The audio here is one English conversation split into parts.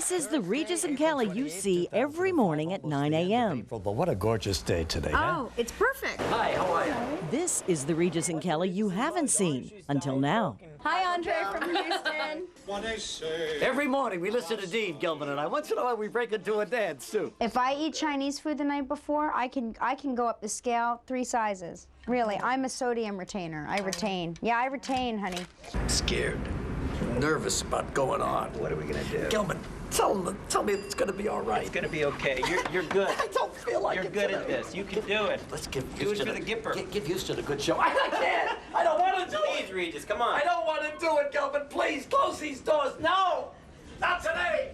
This is the Regis and Kelly you see every morning at 9 a.m. But what a gorgeous day today, huh? Oh, it's perfect. Hi, how are you? This is the Regis and Kelly you haven't seen until now. Hi, Andre from Houston. Every morning we listen to Dean, Gilman, and I. Once in a while we break into a dance, too. If I eat Chinese food the night before, I can go up the scale 3 sizes. Really, I'm a sodium retainer. I retain. Yeah, I retain, honey. I'm scared, nervous about going on. What are we gonna do? Gilman, tell me it's gonna be all right. It's gonna be okay. You're good. I don't feel like You're it good today. at this. You can do it. Let's give Do Houston it for the Gipper. Give Houston a good show. I can't. I don't want to do it. Please, Regis, come on. I don't want to do it, Gilman. Please close these doors. No, not today.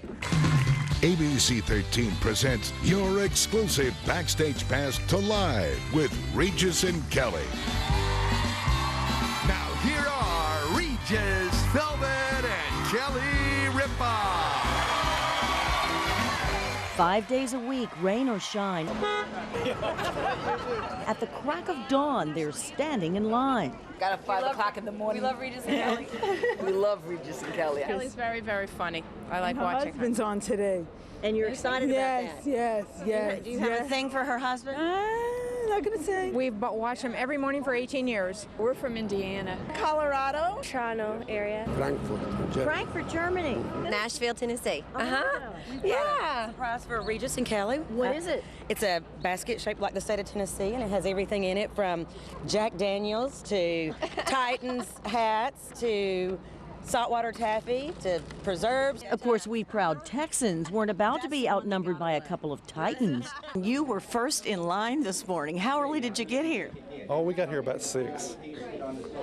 ABC 13 presents your exclusive Backstage Pass to Live with Regis and Kelly. Now here are Regis Philbin and Kelly Ripa. 5 days a week, rain or shine. At the crack of dawn, they're standing in line. Got at 5 o'clock in the morning. We love Regis and Kelly. We love Regis and Kelly. Kelly's very, very funny. I like Her watching husband's on today. And you're excited Yes, about that? yes. Do you have a thing for her husband? Not gonna say. We've watched him every morning for 18 years. We're from Indiana. Colorado. Toronto area. Frankfurt, Germany. Nashville, Tennessee. Yeah. Surprise for Regis and Kelly. What is it? It's a basket shaped like the state of Tennessee, and it has everything in it from Jack Daniels to Titans hats to saltwater taffy to preserves. Of course, we proud Texans weren't about to be outnumbered by a couple of Titans. You were first in line this morning. How early did you get here? Oh, we got here about 6.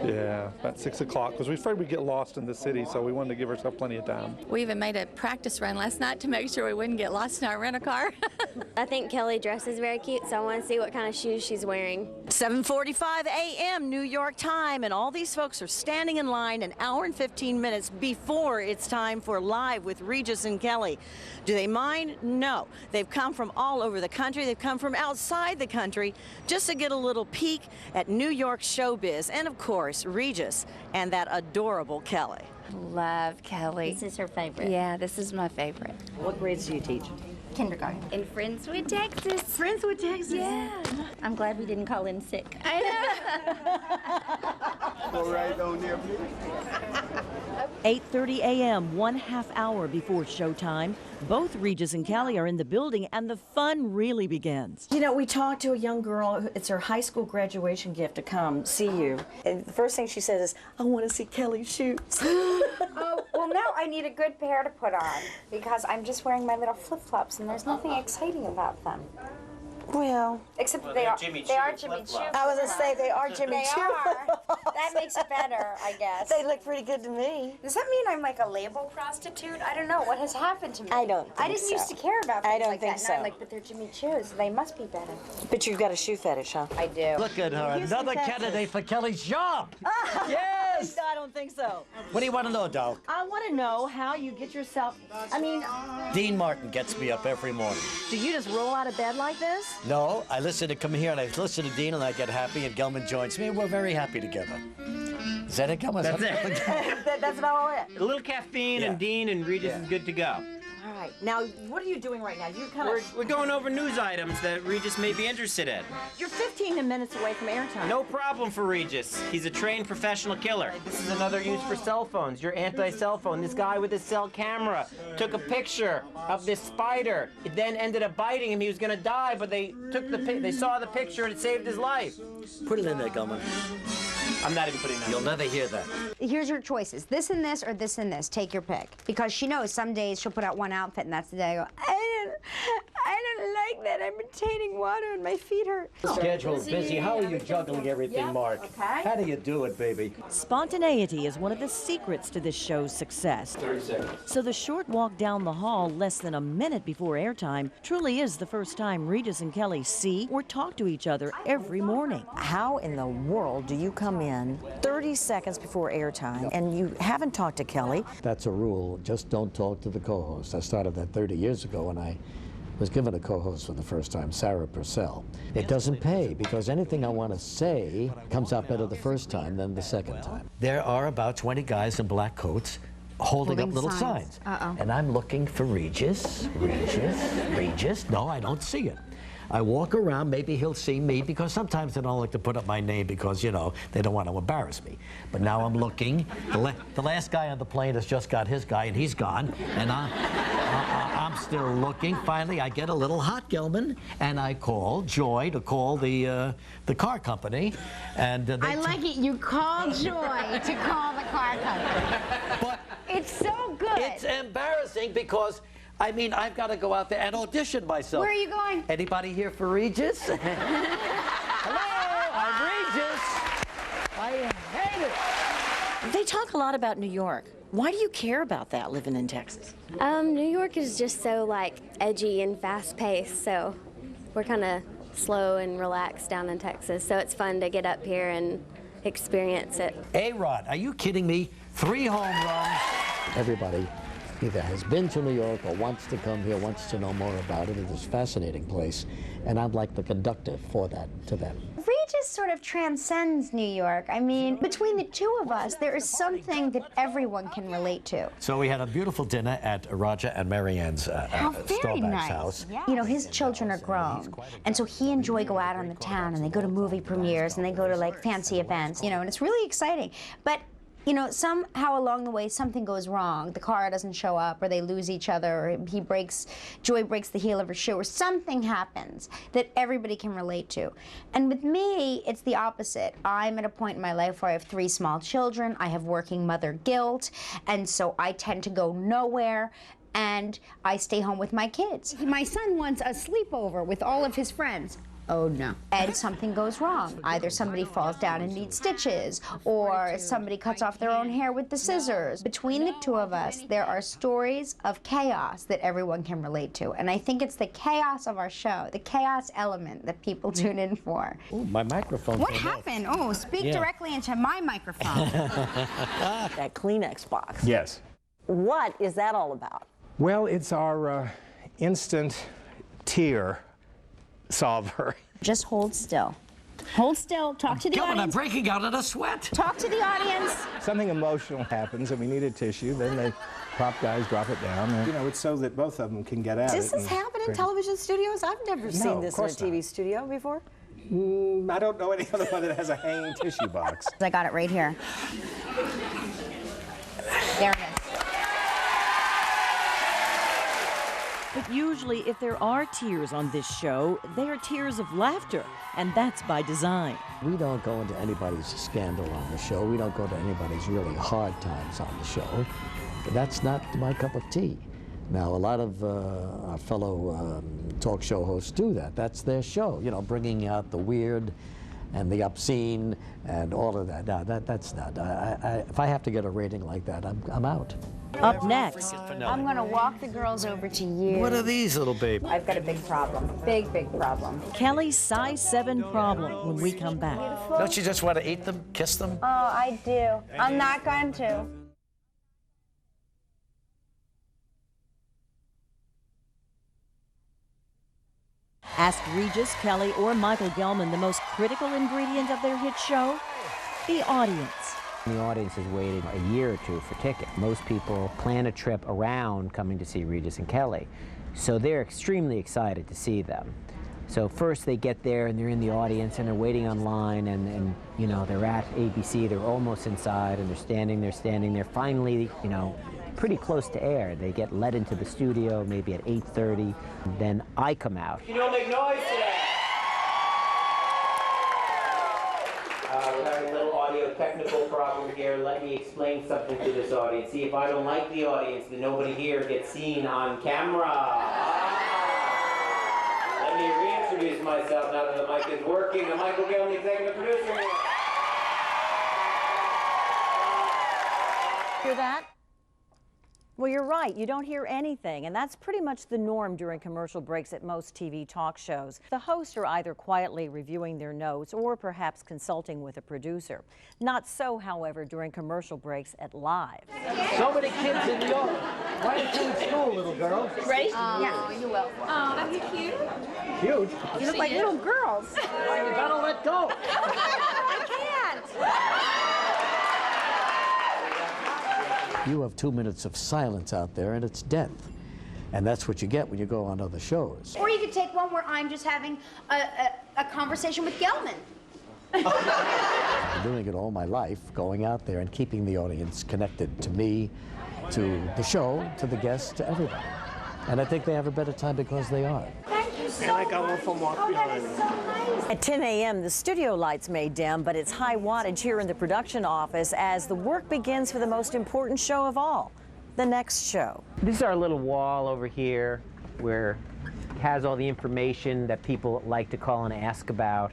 Yeah, about 6 o'clock, because we were afraid we'd get lost in the city, so we wanted to give ourselves plenty of time. We even made a practice run last night to make sure we wouldn't get lost in our rental-car. I think Kelly dresses very cute, so I want to see what kind of shoes she's wearing. 7:45 a.m. New York time, and all these folks are standing in line an hour and 15 minutes before it's time for Live with Regis and Kelly. Do they mind? No. They've come from all over the country. They've come from outside the country just to get a little peek at New York showbiz. And of course, Regis and that adorable Kelly. Love Kelly. This is her favorite. Yeah, this is my favorite. What grades do you teach? Kindergarten. In Friendswood, Texas. Friendswood, Texas. Yeah. I'm glad we didn't call in sick. I know. Go right on there, please. 8:30 a.m., 1/2 hour before showtime. Both Regis and Kelly are in the building, and the fun really begins. You know, we talked to a young girl. It's her high school graduation gift to come see you. And the first thing she says is, I want to see Kelly's shoes. Oh, well, now I need a good pair to put on because I'm just wearing my little flip-flops and there's nothing exciting about them. Well, Except that they are Jimmy Choo. I was going to say they are Jimmy Choo. They are. That makes it better, I guess. They look pretty good to me. Does that mean I'm like a label prostitute? I don't know. What has happened to me? I don't think I didn't so. used to care about things I don't like think that. Now I'm so. like, but they're Jimmy Choo's. They must be better. But you've got a shoe fetish, huh? I do. Look at her, Houston, another Texas. candidate for Kelly's job. Yes. I don't think so. What do you want to know, Doc? I want to know how you get yourself, Dean Martin gets me up every morning. do you just roll out of bed like this? No, I listen to come here and I listen to Dean and I get happy and Gelman joins me and we're very happy together. Is that it, Gelman? That's it. That's about all it. A little caffeine and Dean and Regis is good to go. All right. Now, what are you doing right now? You kind of... We're going over news items that Regis may be interested in. You're 15 minutes away from airtime. No problem for Regis. He's a trained professional killer. This is another use for cell phones. Your anti-cell phone. This guy with his cell camera took a picture of this spider. It then ended up biting him. He was going to die, but they saw the picture and it saved his life. Put it in there, Gelman. I'm not even putting that. You'll never hear that. Here's your choices. This and this or this and this. Take your pick. Because she knows some days she'll put out one outfit and that's the day I go, I don't like that. I'm retaining water and my feet hurt. Schedule's busy. How are you juggling everything, Mark? Okay. How do you do it, baby? Spontaneity is one of the secrets to this show's success. 30 seconds. So the short walk down the hall less than a minute before airtime truly is the first time Regis and Kelly see or talk to each other every morning. How in the world do you come in 30 seconds before airtime and you haven't talked to Kelly? That's a rule. Just don't talk to the co-host. I started that 30 years ago when I was given a co-host for the first time, Sarah Purcell. It doesn't pay because anything I want to say comes out better the first time than the second time. There are about 20 guys in black coats holding up Holding little signs. signs. Uh-oh. And I'm looking for Regis. No, I don't see it. I walk around, maybe he'll see me, because sometimes they don't like to put up my name because, you know, they don't want to embarrass me. But now I'm looking. The last guy on the plane has just got his guy, and he's gone. And I'm still looking. Finally, I get a little hot Gelman, and I call Joy to call the car company. And I like it. You call Joy to call the car company. But it's so good. it's embarrassing because, I mean, I've got to go out there and audition myself. Where are you going? Anybody here for Regis? Hello, I'm Regis. I hate it. They talk a lot about New York. Why do you care about that, living in Texas? New York is just so like edgy and fast-paced, so we're kind of slow and relaxed down in Texas. So it's fun to get up here and experience it. A-Rod, are you kidding me? 3 home runs. Everybody either has been to New York or wants to come here, wants to know more about it. It's a fascinating place, and I'm like the conductor for that to them. Regis sort of transcends New York. I mean, between the two of us, there is something that everyone can relate to. So we had a beautiful dinner at Roger and Marianne's Very nice. house. You know, his children are grown, and so he and Joy go out on the town, and they go to movie premieres, and they go to like fancy events, you know, and it's really exciting. But you know, somehow along the way, something goes wrong. The car doesn't show up, or they lose each other, or Joy breaks the heel of her shoe, or something happens that everybody can relate to. And with me, it's the opposite. I'm at a point in my life where I have 3 small children, I have working mother guilt, and so I tend to go nowhere, and I stay home with my kids. My son wants a sleepover with all of his friends. Oh no. And something goes wrong. Either somebody falls down and needs stitches, or somebody cuts off their own hair with the scissors. Between the two of us, there are stories of chaos that everyone can relate to. And I think it's the chaos of our show, the chaos element that people tune in for. Ooh, my microphone. What happened? Oh, speak directly into my microphone. That Kleenex box. Yes. What is that all about? Well, it's our instant tear solver. Just hold still. Hold still. Talk to the audience. I'm breaking out in a sweat. Talk to the audience. Something emotional happens and we need a tissue. Then the prop guys drop it down. And, you know, it's so that both of them can get at it. Does this happen in television studios? I've never seen this in a TV studio before. I don't know any other one that has a hanging tissue box. I got it right here. There it is. But usually, if there are tears on this show, they are tears of laughter, and that's by design. We don't go into anybody's scandal on the show. We don't go to anybody's really hard times on the show. That's not my cup of tea. Now, a lot of our fellow talk show hosts do that. That's their show, you know, bringing out the weird and the obscene and all of that. No, that's not. If I have to get a rating like that, I'm out. Up next, I'm going to walk the girls over to you. What are these little babies? I've got a big problem. Big problem. Kelly's size 7 problem when we come back. Don't you just want to eat them, kiss them? Oh, I do. I'm not going to. Ask Regis Kelly or Michael Gelman the most critical ingredient of their hit show: the audience. The audience has waited a year or 2 for tickets. Most people plan a trip around coming to see Regis and Kelly, so they're extremely excited to see them. So first they get there and they're in the audience and they're waiting online and you know, they're at ABC, they're almost inside and they're standing there. Finally, you know, pretty close to air. They get led into the studio maybe at 8:30. Then I come out. You don't make noise today. We're having a little audio technical problem here. Let me explain something to this audience. See, if I don't like the audience, then nobody here gets seen on camera. Let me reintroduce myself now that the mic is working. I'm Michael Gelman, the executive producer here. Hear that? Well, you're right. You don't hear anything, and that's pretty much the norm during commercial breaks at most TV talk shows. The hosts are either quietly reviewing their notes or perhaps consulting with a producer. Not so, however, during commercial breaks at Live. So many kids in New York. Why aren't you in school, little girl? Ready? Yeah, you will. Oh, are you cute? Huge. You look like little girls. You gotta let go. I can't. You have 2 minutes of silence out there, and it's death. And that's what you get when you go on other shows. Or you could take one where I'm just having a conversation with Gelman. I've been doing it all my life, going out there and keeping the audience connected to me, to the show, to the guests, to everybody. And I think they have a better time because they are. Thank you so And I got one from Mark behind me. So nice. At 10 a.m., the studio lights may dim, but it's high wattage here in the production office as the work begins for the most important show of all, the next show. This is our little wall over here where it has all the information that people like to call and ask about,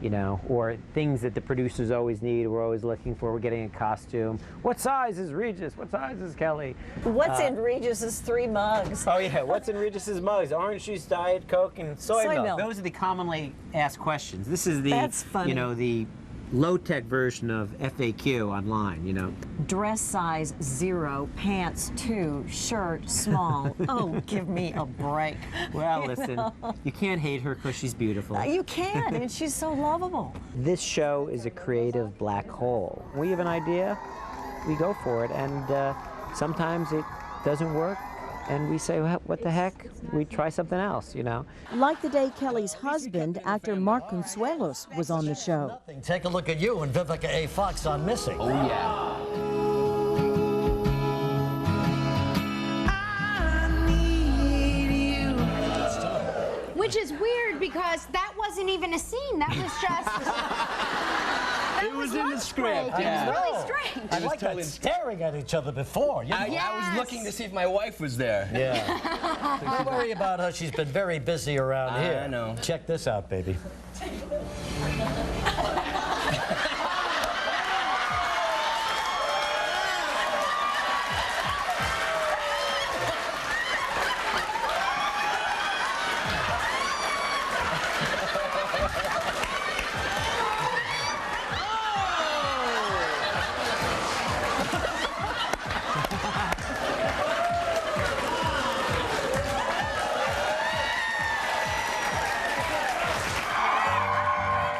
you know, or things that the producers always need. We're always looking for. We're getting a costume. What size is Regis? What size is Kelly? What's in Regis's 3 mugs? Oh yeah, what's in Regis's mugs? Orange juice, Diet Coke, and soy milk. Those are the commonly asked questions. This is the, That's funny. you know, the low-tech version of FAQ online, you know. Dress size 0, pants 2, shirt small. Oh, give me a break. Well, listen, you can't hate her because she's beautiful. You can, and she's so lovable. This show is a creative black hole. We have an idea, we go for it, and sometimes it doesn't work, and we say, well, what the heck? We try something else, you know. Like the day Kelly's husband, actor Mark Consuelos, was on the show. Take a look at you and Vivica A. Fox on Missing. Oh, yeah. Which is weird because that wasn't even a scene. That was just. It was in the script. Yeah. It was really strange. I like that staring at each other before. You know? I was looking to see if my wife was there. Yeah. Don't worry about her. She's been very busy around here. I know. Check this out, baby.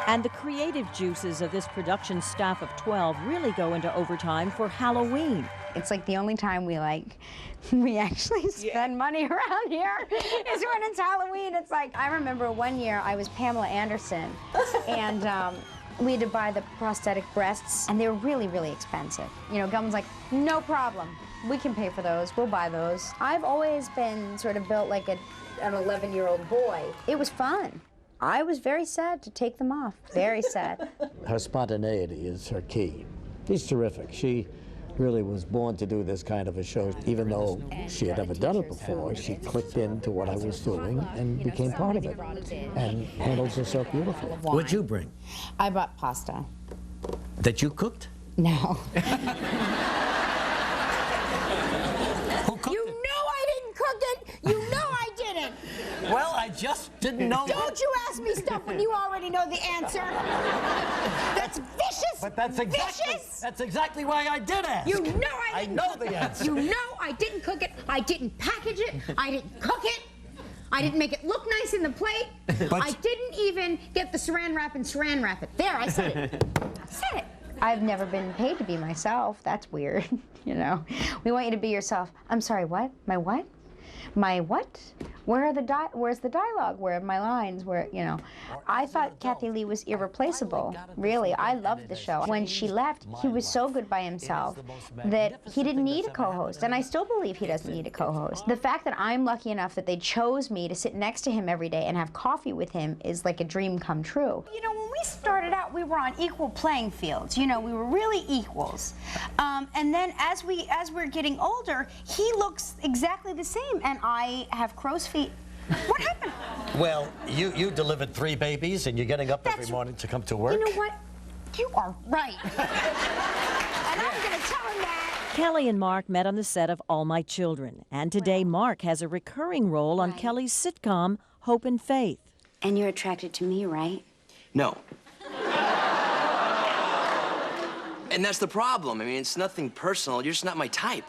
And the creative juices of this production staff of 12 really go into overtime for Halloween. It's like the only time we actually spend money around here is when it's Halloween. It's like, I remember one year I was Pamela Anderson and we had to buy the prosthetic breasts and they were really, really expensive. You know, Gelman's like, no problem. We can pay for those. We'll buy those. I've always been sort of built like an 11-year-old boy. It was fun. I was very sad to take them off. Very sad. Her spontaneity is her key. She's terrific. She really was born to do this kind of a show. Even though she had never done it before, she clicked into what I was doing and became part of it. And handles herself beautifully. What'd you bring? I bought pasta. That you cooked? No. Who cooked it? You know I didn't cook it. You know I didn't. Well, I just didn't know. Don't you ask me stuff when you already know the answer. That's vicious. But that's exactly why I did ask. You know I didn't know cook the it. answer. You know I didn't cook it. I didn't package it. I didn't cook it. I didn't make it look nice in the plate. I didn't even get the saran wrap and saran wrap it. There, I said it. I said it. I've never been paid to be myself. That's weird, you know. We want you to be yourself. I'm sorry, what? My what? My what? Where's the dialogue? Where are my lines? Where, you know? I thought Kathy Lee was irreplaceable. Really, I loved the show. When she left, he was so good by himself that he didn't need a co-host, and I still believe he doesn't need a co-host. The fact that I'm lucky enough that they chose me to sit next to him every day and have coffee with him is like a dream come true. You know, when we started out, we were on equal playing fields. You know, we were really equals. And then as we're getting older, he looks exactly the same, and I have crow's feet. What happened? Well, you delivered 3 babies and you're getting up every morning to come to work? You know what? You are right. And I'm going to tell him that. Kelly and Mark met on the set of All My Children, and today Mark has a recurring role on Kelly's sitcom, Hope and Faith. And you're attracted to me, right? No. And that's the problem. I mean, it's nothing personal. You're just not my type.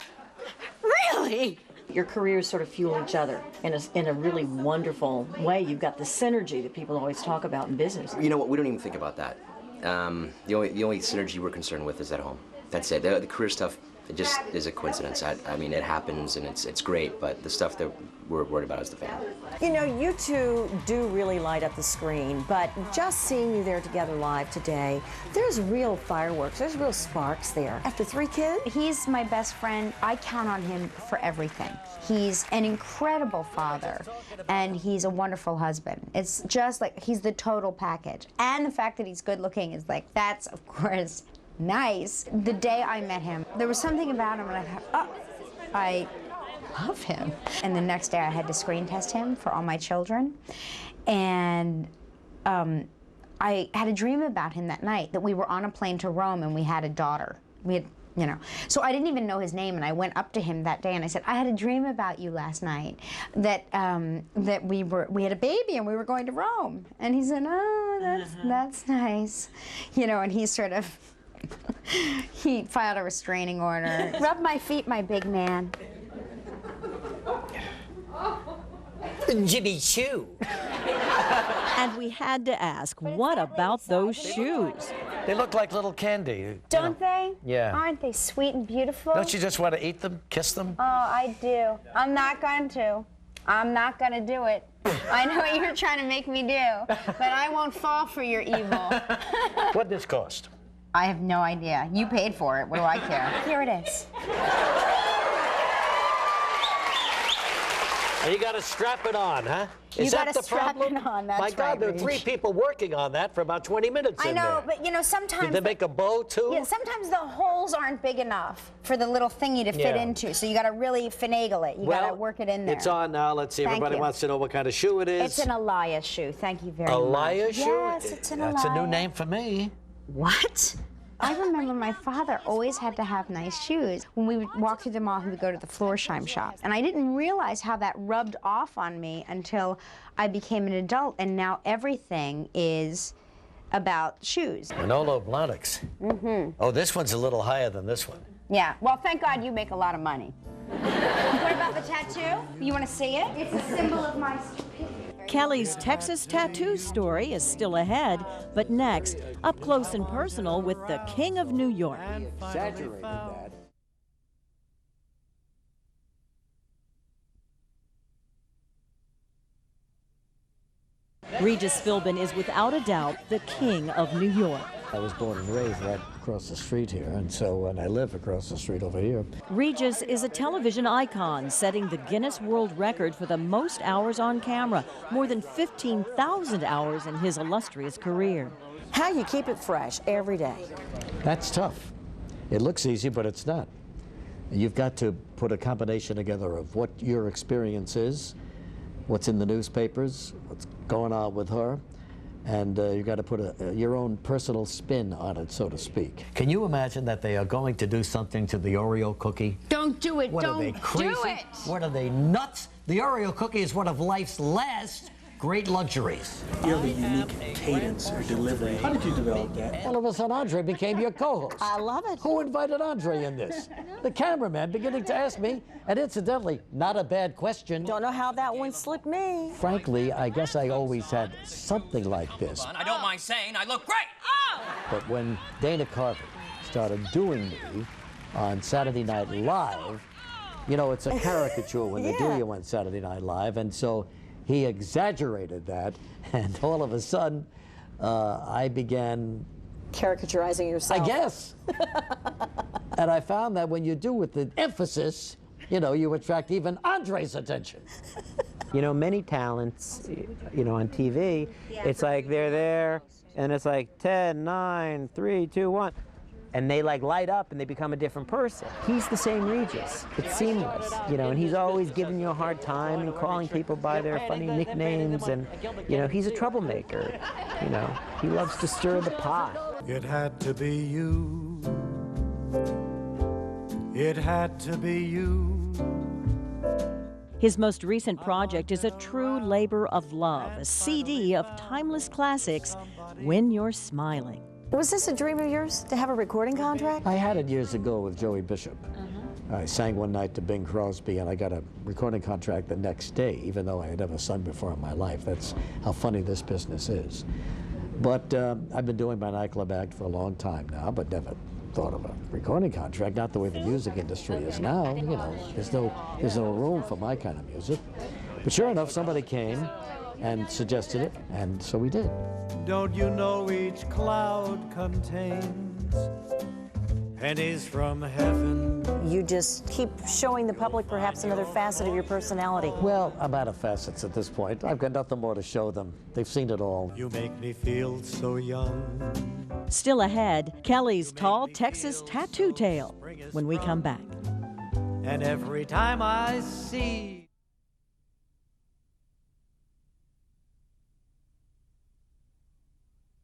Really? Your careers sort of fuel each other in a really wonderful way. You've got the synergy that people always talk about in business. You know what? We don't even think about that. The only synergy we're concerned with is at home. That's it. The career stuff, It just is a coincidence. I mean, it happens and it's great, but the stuff that we're worried about is the family. You know, you two do really light up the screen, but just seeing you there together live today, there's real fireworks, there's real sparks there. After 3 kids? He's my best friend. I count on him for everything. He's an incredible father, and he's a wonderful husband. It's just like, he's the total package. And the fact that he's good looking is like, that's, of course, nice. The day I met him, there was something about him, and I thought, oh, I love him. And the next day I had to screen test him for all my children. And I had a dream about him that night, that we were on a plane to Rome and we had a daughter. We had, you know, so I didn't even know his name, and I went up to him that day and I said, I had a dream about you last night, that that we had a baby and we were going to Rome. And he said, oh, that's nice. You know, and he sort of, he filed a restraining order. Rub my feet, my big man. Jimmy Choo. And we had to ask, what about those shoes? They look like little candy. Don't they? Yeah. Aren't they sweet and beautiful? Don't you just want to eat them, kiss them? Oh, I do. I'm not going to. I'm not going to do it. I know what you're trying to make me do, but I won't fall for your evil. What'd this cost? I have no idea. You paid for it. What do I care? Here it is. And you got to strap it on, huh? Is that the problem? It on. That's My God, there are 3 people working on that for about 20 minutes. I know, but you know, sometimes. Did they make a bow too? Yeah, sometimes the holes aren't big enough for the little thingy to fit into, so you got to really finagle it. You got to work it in there. It's on now. Let's see. Everybody wants to know what kind of shoe it is. It's an Elias shoe. Thank you very much. Elias shoe? Yes, it's an Elias. That's a new name for me. What? I remember my father always had to have nice shoes. When we would walk through the mall, he would go to the Florsheim shop. And I didn't realize how that rubbed off on me until I became an adult, and now everything is about shoes. Manolo Blahniks. Mm-hmm. Oh, this one's a little higher than this one. Yeah, well, thank God you make a lot of money. What about the tattoo? You want to see it? It's a symbol of my stupidity. Kelly's Texas tattoo story is still ahead, but next, up close and personal with the King of New York. Exaggerated that. Regis Philbin is without a doubt the King of New York. I was born and raised right across the street here, and so and I live across the street over here. Regis is a television icon, setting the Guinness World Record for the most hours on camera, more than 15,000 hours in his illustrious career. How you keep it fresh every day? That's tough. It looks easy, but it's not. You've got to put a combination together of what your experience is, what's in the newspapers, what's going on with her, and you've got to put your own personal spin on it, so to speak. Can you imagine that they are going to do something to the Oreo cookie? Don't do it. What, don't are they crazy? do it. What are they, nuts? The Oreo cookie is one of life's last great luxuries. You have a unique cadence or delivery. How did you develop that? All of a sudden, Andre became your co-host. I love it. Who invited Andre in this? The cameraman beginning to ask me, and incidentally, not a bad question. Don't know how that one slipped me. Frankly, I guess I always had something like this. I don't mind saying I look great. Oh! But when Dana Carvey started doing me on Saturday Night Live, you know, it's a caricature when they do you on Saturday Night Live, and so he exaggerated that, and all of a sudden, I began caricaturizing yourself. I guess. And I found that when you do with the emphasis, you know, you attract even Andre's attention. You know, many talents, you know, on TV, it's like they're there, and it's like 10, 9, 3, 2, 1. And they like light up and they become a different person. He's the same Regis. It's seamless, you know, and he's always giving you a hard time and calling people by their funny nicknames, and, you know, he's a troublemaker. You know, he loves to stir the pot. It had to be you. It had to be you. His most recent project is a true labor of love, a CD of timeless classics, When You're Smiling. Was this a dream of yours, to have a recording contract? I had it years ago with Joey Bishop. I sang one night to Bing Crosby, and I got a recording contract the next day, even though I had never sung before in my life. That's how funny this business is. But I've been doing my nightclub act for a long time now, but never thought of a recording contract, not the way the music industry is now. You know, there's no room for my kind of music. But sure enough, somebody came and suggested it, and so we did. Don't you know each cloud contains pennies from heaven? You just keep showing the public perhaps another facet of your personality. Well, I'm out of facets at this point. I've got nothing more to show them. They've seen it all. You make me feel so young. Still ahead, Kelly's tall Texas tattoo tale when we come back. And every time I see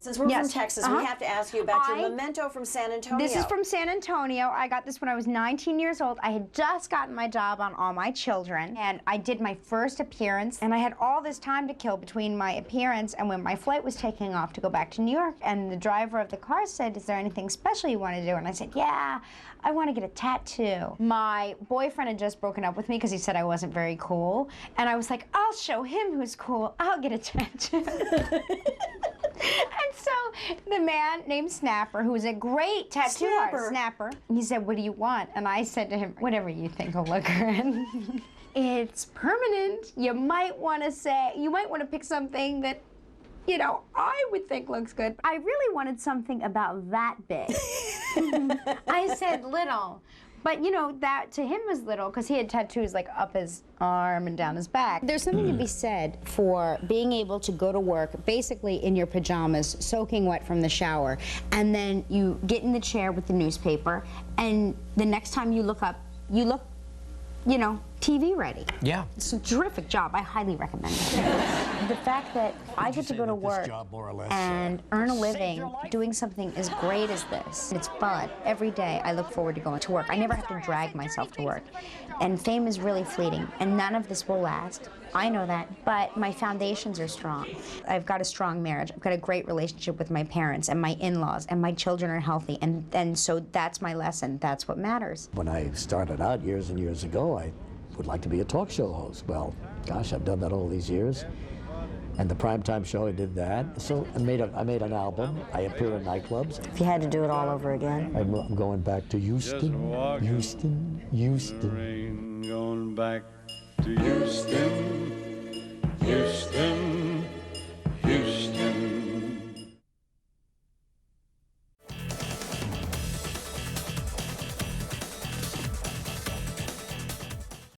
Since we're from Texas, we have to ask you about your memento from San Antonio. This is from San Antonio. I got this when I was 19 years old. I had just gotten my job on All My Children, and I did my first appearance, and I had all this time to kill between my appearance and when my flight was taking off to go back to New York, and the driver of the car said, "Is there anything special you want to do?" And I said, "Yeah, I want to get a tattoo." My boyfriend had just broken up with me because he said I wasn't very cool, and I was like, "I'll show him who's cool. I'll get a tattoo." And so the man named Snapper, who was a great tattoo artist, Snapper, he said, "What do you want?" And I said to him, "Whatever you think will look good." It's permanent. You might want to pick something that, you know, I would think looks good. I really wanted something about that big. I said little. But, you know, that to him was little because he had tattoos like up his arm and down his back. There's something to be said for being able to go to work basically in your pajamas, soaking wet from the shower, and then you get in the chair with the newspaper, and the next time you look up, you look, you know, TV ready. Yeah. It's a terrific job. I highly recommend it. The fact that I get to go to work and earn a living doing something as great as this, it's fun. Every day I look forward to going to work. I never have to drag myself to work. And fame is really fleeting, and none of this will last. I know that, but my foundations are strong. I've got a strong marriage. I've got a great relationship with my parents and my in-laws, and my children are healthy, and so that's my lesson. That's what matters. When I started out years and years ago, I would like to be a talk show host. Well, gosh, I've done that all these years. And the primetime show, I did that. So I made an album. I appear in nightclubs. If you had to do it all over again? I'm going back to Houston, Houston, Houston. Going back to Houston, Houston.